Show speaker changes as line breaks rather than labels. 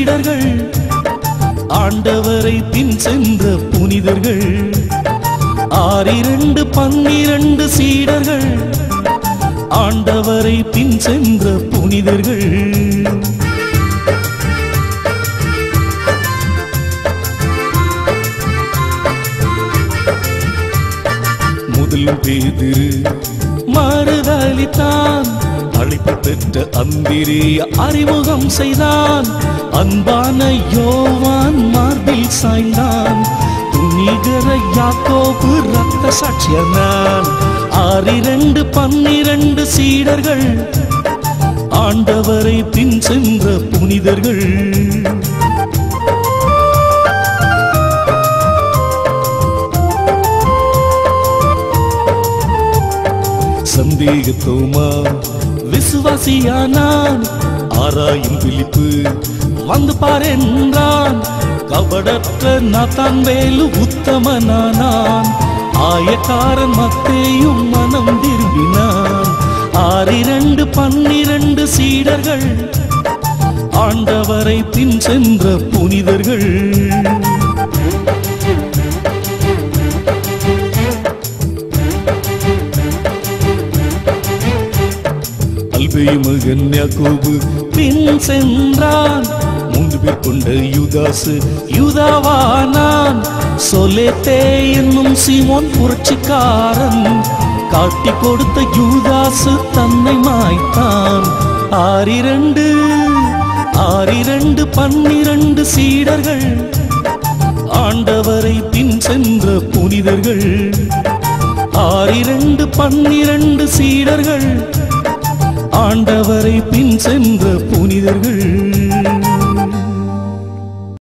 சீடர்கள் ஆண்டவரை பின் சென்ற புனிதர்கள் 6-2-12 சீடர்கள் ஆண்டவரை பின் சென்ற புனிதர்கள் முதல் பேதுரு மறுதலித்தான் அழைப்பு பெற்ற அந்திரேய அறிமுகம் செய்தான் அன்பான யோவான் மார்பில் சாய்ந்தான் துணிகர யாக்கோபு ரத்த சாட்சியனான் 6-2-12 சீடர்கள் ஆண்டவரை பின் சென்ற புனிதர்கள் சந்தேக தோமா விசுவாசியானான் ஆராயும் பிலிப்பு வந்து பாரென்றான் கபடற்ற நாத்தான் வேலு உத்தமனானான் ஆயக்காரன் மத்தேயும் மனம் திரும்பினான் 6-2-12 சீடர்கள் ஆண்டவரை பின் சென்ற புனிதர்கள் அல்பேயு மகன் யாக்கோபு பின் சென்றான் 3 பேர் கொண்ட யூதாசு யூதாவானான் சொலேத்தே என்னும் சீமோன் புரட்சிக்காரன் காட்டி கொடுத்த யூதாசு தன்னை மாய்த்தான் 6-2-12 சீடர்கள் ஆண்டவரை பின் சென்ற புனிதர்கள் 6-2-12 சீடர்கள் ஆண்டவரை பின் சென்ற புனிதர்கள்